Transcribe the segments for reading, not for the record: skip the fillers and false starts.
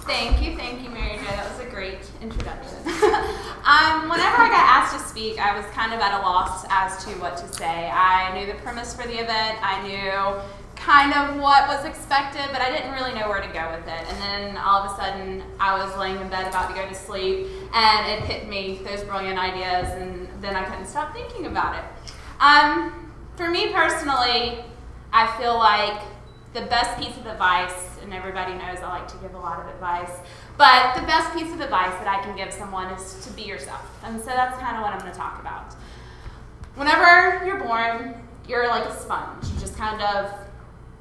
Thank you, Mary Jo. That was a great introduction. Whenever I got asked to speak, I was kind of at a loss as to what to say. I knew the premise for the event. I knew kind of what was expected, but I didn't really know where to go with it. And then all of a sudden, I was laying in bed about to go to sleep, and it hit me, those brilliant ideas, and then I couldn't stop thinking about it. For me personally, I feel like the best piece of advice, and everybody knows I like to give a lot of advice, but the best piece of advice that I can give someone is to be yourself. And so that's kind of what I'm going to talk about. Whenever you're born, you're like a sponge. You just kind of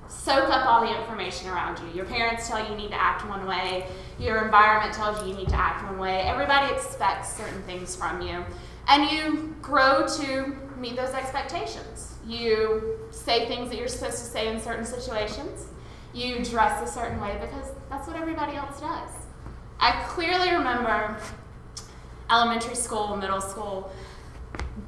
soak up all the information around you. Your parents tell you need to act one way. Your environment tells you need to act one way. Everybody expects certain things from you. And you grow to meet those expectations. You say things that you're supposed to say in certain situations. You dress a certain way because that's what everybody else does. I clearly remember elementary school, middle school,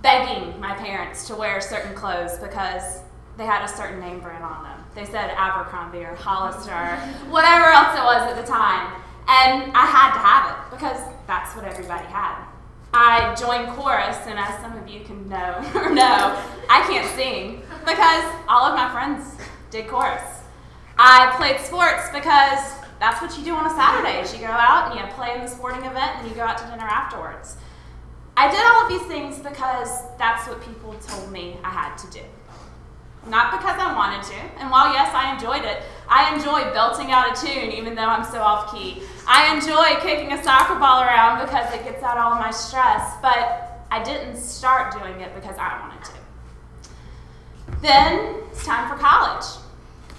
begging my parents to wear certain clothes because they had a certain name brand on them. They said Abercrombie or Hollister, whatever else it was at the time. And I had to have it because that's what everybody had. I joined chorus, and as some of you can know, I can't sing because all of my friends did chorus. I played sports because that's what you do on a Saturday is you go out and you play in the sporting event and you go out to dinner afterwards. I did all of these things because that's what people told me I had to do. Not because I wanted to, and while yes, I enjoyed it, I enjoy belting out a tune even though I'm so off key. I enjoy kicking a soccer ball around because it gets out all of my stress, but I didn't start doing it because I wanted to. Then it's time for college.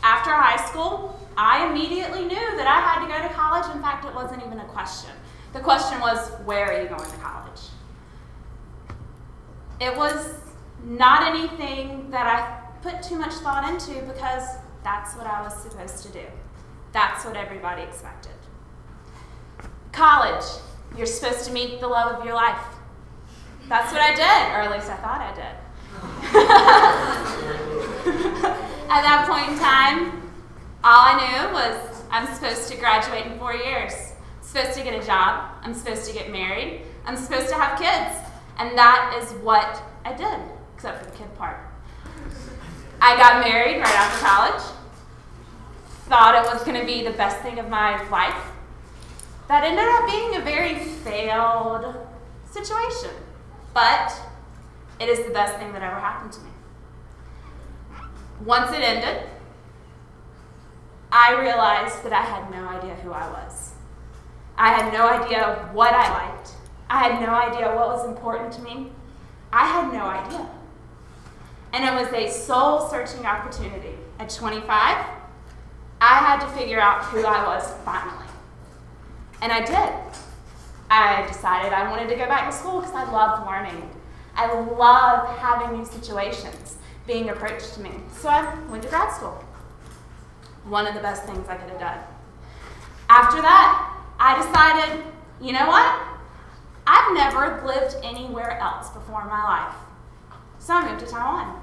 After high school, I immediately knew that I had to go to college. In fact, it wasn't even a question. The question was, where are you going to college? It was not anything that I put too much thought into because that's what I was supposed to do. That's what everybody expected. College, you're supposed to meet the love of your life. That's what I did, or at least I thought I did. At that point in time, all I knew was I'm supposed to graduate in 4 years. I'm supposed to get a job. I'm supposed to get married. I'm supposed to have kids. And that is what I did, except for the kid part. I got married right after college. Thought it was going to be the best thing of my life. That ended up being a very failed situation. But it is the best thing that ever happened to me. Once it ended, I realized that I had no idea who I was. I had no idea what I liked. I had no idea what was important to me. I had no idea. And it was a soul-searching opportunity. At 25, I had to figure out who I was finally. And I did. I decided I wanted to go back to school because I loved learning. I loved having new situations being approached to me. So I went to grad school. One of the best things I could have done. After that, I decided, you know what? I've never lived anywhere else before in my life. So I moved to Taiwan.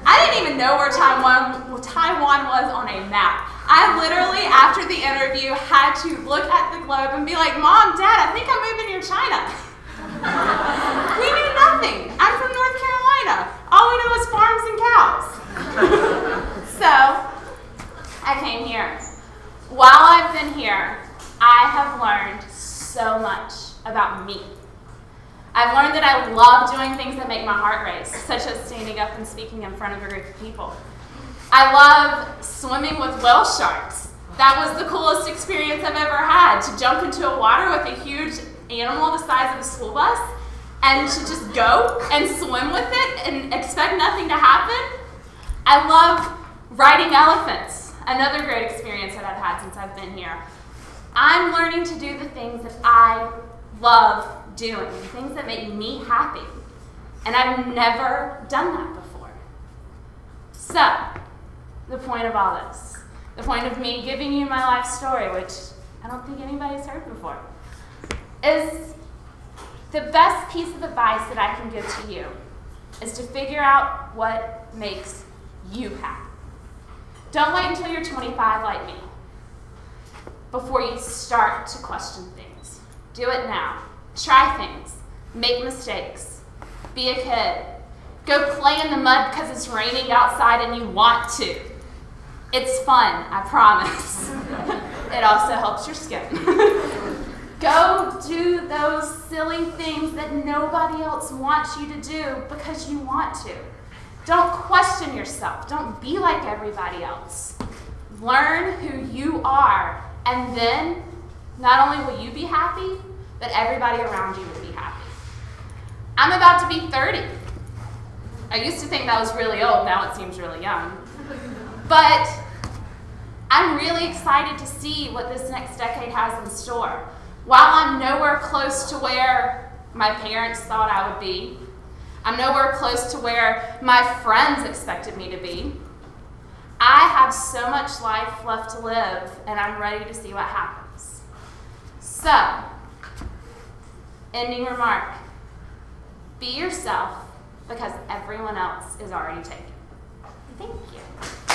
I didn't even know where Taiwan was on a map. I literally, after the interview, had to look at the globe and be like, Mom, Dad, I think I'm moving near China. We knew nothing. I'm from North Carolina. All we knew was farms and cows. So I came here. While I've been here, I have learned so much about me. I've learned that I love doing things that make my heart race, such as standing up and speaking in front of a group of people. I love swimming with whale sharks. That was the coolest experience I've ever had, to jump into a water with a huge animal the size of a school bus and to just go and swim with it and expect nothing to happen. I love riding elephants, another great experience that I've had since I've been here. I'm learning to do the things that I love doing, things that make me happy. And I've never done that before. So, the point of all this, the point of me giving you my life story, which I don't think anybody's heard before, is the best piece of advice that I can give to you is to figure out what makes you happy. Don't wait until you're 25 like me. before you start to question things. Do it now. Try things. Make mistakes. Be a kid. Go play in the mud because it's raining outside and you want to. It's fun, I promise. It also helps your skin. Go do those silly things that nobody else wants you to do because you want to. Don't question yourself. Don't be like everybody else. Learn who you are, and then not only will you be happy, but everybody around you will be happy. I'm about to be 30. I used to think that was really old. Now it seems really young. But I'm really excited to see what this next decade has in store. While I'm nowhere close to where my parents thought I would be, I'm nowhere close to where my friends expected me to be, I have so much life left to live, and I'm ready to see what happens. So, ending remark, be yourself because everyone else is already taken. Thank you.